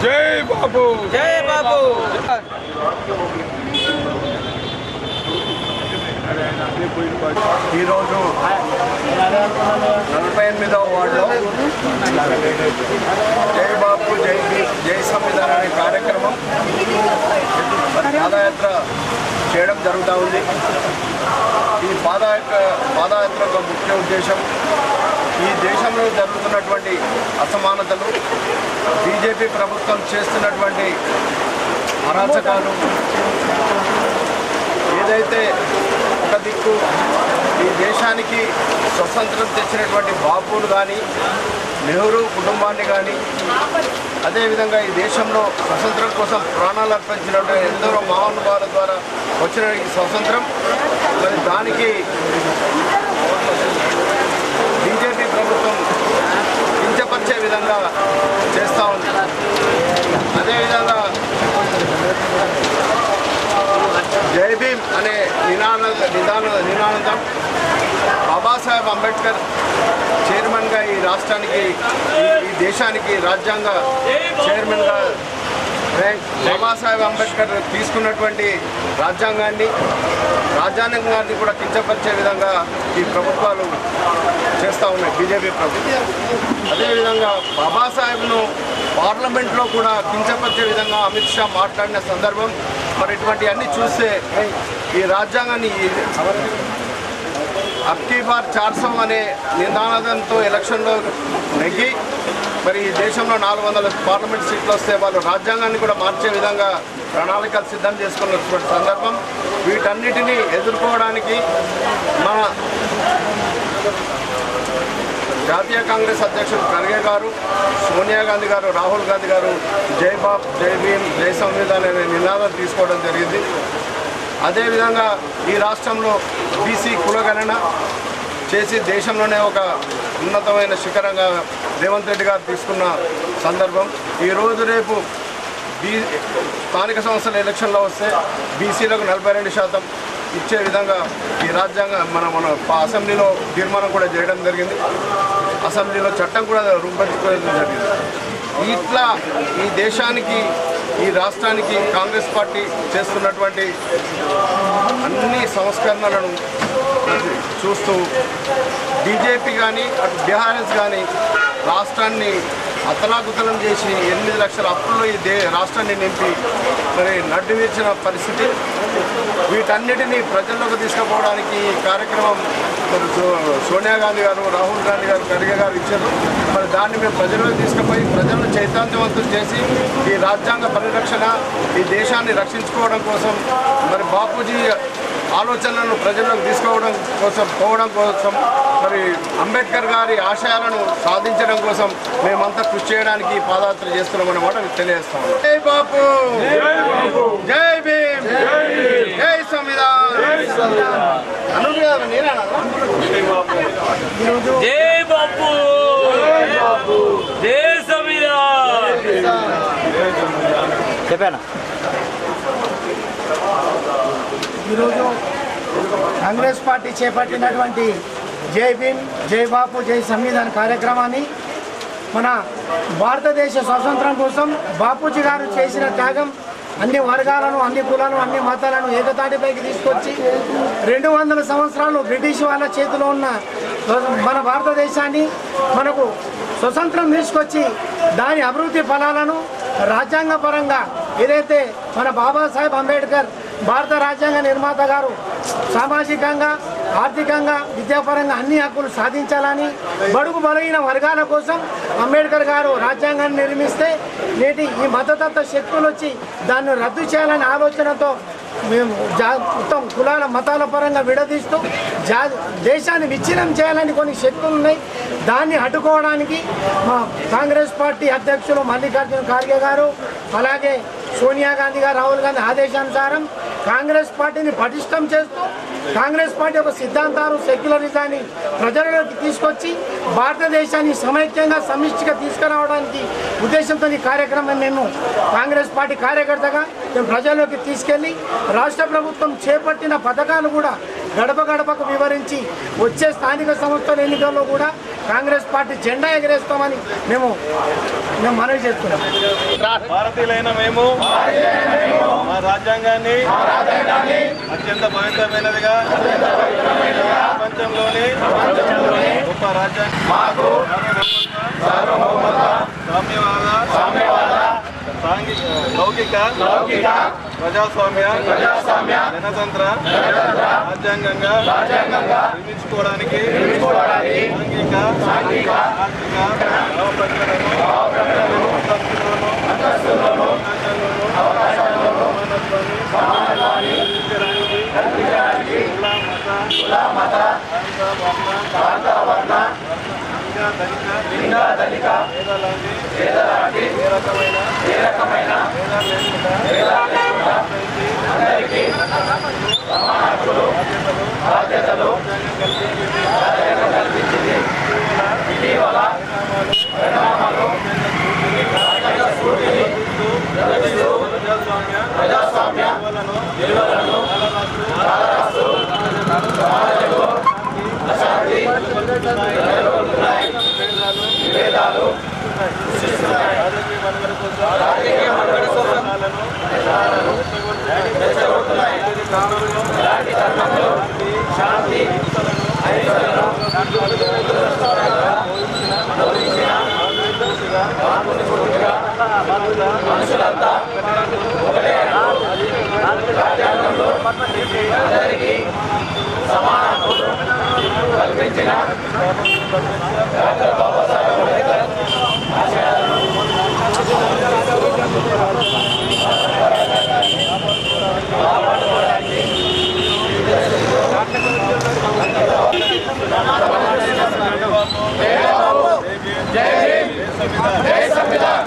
జై బాబు, జై బాబు. ఈరోజు 48వ వార్డులో జై బాబు జై జై సంవిధానం అనే కార్యక్రమం పాదయాత్ర చేయడం జరుగుతూ ఉంది. ఈ పాదయాత్ర యొక్క ముఖ్య ఉద్దేశం ఈ దేశంలో జరుగుతున్నటువంటి అసమానతలు, బీజేపీ ప్రభుత్వం చేస్తున్నటువంటి అరాచకాలు, ఏదైతే ఒక దిక్కు ఈ దేశానికి స్వతంత్రం తెచ్చినటువంటి బాపును కానీ, నెహ్రూ కుటుంబాన్ని కానీ, అదేవిధంగా ఈ దేశంలో స్వతంత్రం కోసం ప్రాణాలు అర్పించినటువంటి ఎందరో మహానుభావుల ద్వారా వచ్చిన ఈ స్వతంత్రం, మరి దానికి బీజేపీ ప్రభుత్వం కించపరిచే విధంగా చేస్తూ ఉంది. అదేవిధంగా జై భీమ్ అనే నినాదం బాబాసాహెబ్ అంబేద్కర్ చైర్మన్గా ఈ రాష్ట్రానికి, ఈ దేశానికి రాజ్యాంగ చైర్మన్గా బాబాసాహెబ్ అంబేద్కర్ తీసుకున్నటువంటి రాజ్యాంగాన్ని కూడా కించపరిచే విధంగా ఈ ప్రభుత్వాలు చేస్తూ ఉన్నాయి, బీజేపీ ప్రభుత్వం. అదేవిధంగా బాబాసాహెబ్ను పార్లమెంట్లో కూడా కించపరిచే విధంగా అమిత్ షా మాట్లాడిన సందర్భం. మరి ఇటువంటివన్నీ చూస్తే ఈ రాజ్యాంగాన్ని అబ్కీ బార్ 400 అనే నినాదంతో ఎలక్షన్లో నెగ్గి మరి ఈ దేశంలో 400 పార్లమెంట్ సీట్లు వస్తే వాళ్ళు రాజ్యాంగాన్ని కూడా మార్చే విధంగా ప్రణాళికలు సిద్ధం చేసుకున్నటువంటి సందర్భం. వీటన్నిటినీ ఎదుర్కోవడానికి మన జాతీయ కాంగ్రెస్ అధ్యక్షుడు ఖర్గే గారు, సోనియా గాంధీ గారు, రాహుల్ గాంధీ గారు జై బాబ్ జై భీమ్ జై సంవిధాన్ అనే నినాదం తీసుకోవడం జరిగింది. అదేవిధంగా ఈ రాష్ట్రంలో బీసీ కులగణన చేసి దేశంలోనే ఒక ఉన్నతమైన శిఖరంగా రేవంత్ రెడ్డి గారు తీసుకున్న సందర్భం. ఈరోజు రేపు స్థానిక సంస్థల ఎలక్షన్లో వస్తే బీసీలకు 42% ఇచ్చే విధంగా ఈ రాజ్యాంగం మన అసెంబ్లీలో తీర్మానం కూడా చేయడం జరిగింది. అసెంబ్లీలో చట్టం కూడా రూపొందించడం జరిగింది. ఇట్లా ఈ దేశానికి, ఈ రాష్ట్రానికి కాంగ్రెస్ పార్టీ చేస్తున్నటువంటి అన్ని సంస్కరణలను చూస్తూ బీజేపీ కానీ అటు బీఆర్ఎస్ కానీ రాష్ట్రాన్ని అతలాకుతలం చేసి 8 లక్షల అప్పుల్లో ఈ రాష్ట్రాన్ని నింపి మరి నడ్డు వీర్చిన పరిస్థితి. వీటన్నిటినీ ప్రజల్లోకి తీసుకుపోవడానికి ఈ కార్యక్రమం సోనియా గాంధీ గారు, రాహుల్ గాంధీ గారు, ఖర్గే గారు ఇచ్చారు. మరి దాన్ని మేము ప్రజల్లోకి తీసుకుపోయి ప్రజలను చైతన్యవంతం చేసి ఈ రాజ్యాంగ పరిరక్షణ, ఈ దేశాన్ని రక్షించుకోవడం కోసం, మరి బాపూజీ ఆలోచనలను ప్రజల్లోకి తీసుకోవడం కోసం మరి అంబేద్కర్ గారి ఆశయాలను సాధించడం కోసం మేమంతా కృషి చేయడానికి పాదయాత్ర చేస్తున్నామన్నమాట మీకు తెలియజేస్తాం. జై బాపు, జై భీమ్, జై సంవిధాన్. జై బాపు, జై సంవిధాన్. చెప్పాను. ఈరోజు కాంగ్రెస్ పార్టీ చేపట్టినటువంటి జై భీమ్ జై బాపు జై సంవిధాన్ కార్యక్రమాన్ని మన భారతదేశ స్వాతంత్రం కోసం బాపూజీ గారు చేసిన త్యాగం అన్ని వర్గాలను, అన్ని కులాలను, అన్ని మతాలను ఏకతాటిపైకి తీసుకొచ్చి 200 సంవత్సరాలు బ్రిటిష్ వాళ్ళ చేతిలో ఉన్న మన భారతదేశాన్ని మనకు స్వతంత్రం తీసుకొచ్చి దాని అభివృద్ధి ఫలాలను రాజ్యాంగపరంగా ఏదైతే మన బాబాసాహెబ్ అంబేద్కర్ భారత రాజ్యాంగ నిర్మాత గారు సామాజికంగా, ఆర్థికంగా, విద్యాపరంగా అన్ని హక్కులు సాధించాలని బడుగు బలహీన వర్గాల కోసం అంబేద్కర్ గారు రాజ్యాంగాన్ని నిర్మిస్తే నేటి ఈ మతతత్వ శక్తులు వచ్చి దాన్ని రద్దు చేయాలనే ఆలోచనతో మేము మొత్తం కులాల మతాల పరంగా విడదీస్తూ దేశాన్ని విచ్ఛిన్నం చేయాలని కొన్ని శక్తులు ఉన్నాయి. దాన్ని అడ్డుకోవడానికి మా కాంగ్రెస్ పార్టీ అధ్యక్షులు మల్లికార్జున ఖార్గే గారు, అలాగే సోనియా గాంధీ గారు, రాహుల్ గాంధీ ఆదేశానుసారం కాంగ్రెస్ పార్టీని పటిష్టం చేస్తూ కాంగ్రెస్ పార్టీ యొక్క సిద్ధాంతాలు సెక్యులరిజాన్ని ప్రజలలోకి తీసుకొచ్చి భారతదేశాన్ని సమైక్యంగా సమిష్టిగా తీసుకురావడానికి ఉద్దేశంతో ఈ కార్యక్రమం మేము కాంగ్రెస్ పార్టీ కార్యకర్తగా మేము ప్రజల్లోకి తీసుకెళ్లి రాష్ట్ర ప్రభుత్వం చేపట్టిన పథకాలు కూడా గడప గడపకు వివరించి వచ్చే స్థానిక సంస్థల ఎన్నికల్లో కూడా కాంగ్రెస్ పార్టీ జెండా ఎగరేస్తామని మేము మనవి చేస్తున్నాం. భారతీయులైన మేము మా రాజ్యాంగాన్ని అత్యంత పవిత్రమైనదిగా ప్రపంచంలోని గొప్ప రాజ్యాంగం సామ్యవాద లౌకిక ప్రజాస్వామ్య గణతంత్ర రాజ్యాంగంగా నిర్మించుకోవడానికి సాంఘిక ఆర్థిక అవకాశాలను సమానత్వాన్ని లింగ దళిత పేదలాంటి ఏ రకమైన అందరికీ సమాన హక్కులు బాధ్యతలు కల్పించింది. ఇటీవల పరిణామాలు ప్రజాస్వామ్య విలువలను కాలరాస్తూ సమాజంలో అశాంతి విభేదాలు సృష్టిస్తున్నాయి. రాజకీయ మనుగడ కోసం రెచ్చగొడుతున్నాయి. ఇలాంటి తరుణంలో శాంతి అహింసలను మనుషులంతా ఒకటే. రాజ్యాంగంలో అందరికీ సమాన హక్కులు కల్పించిన డాక్టర్ బాబాసాహెబ్ అంబేద్కర్ ఆశయాలను జై సంవిధాన్.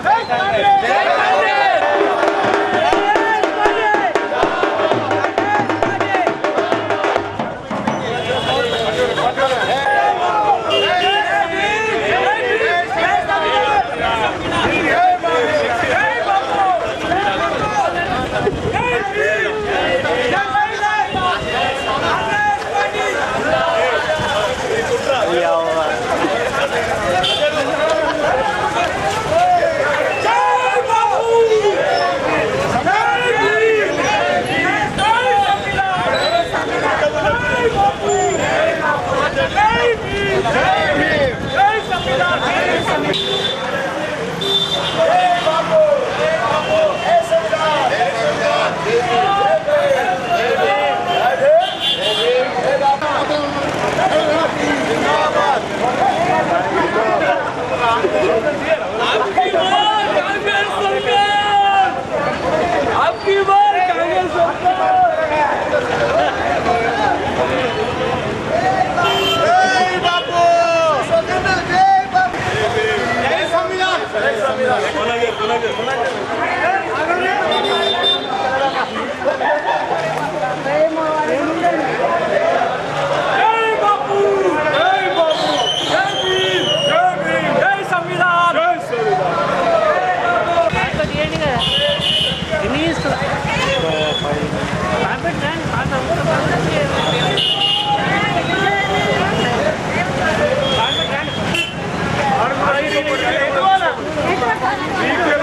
మీకు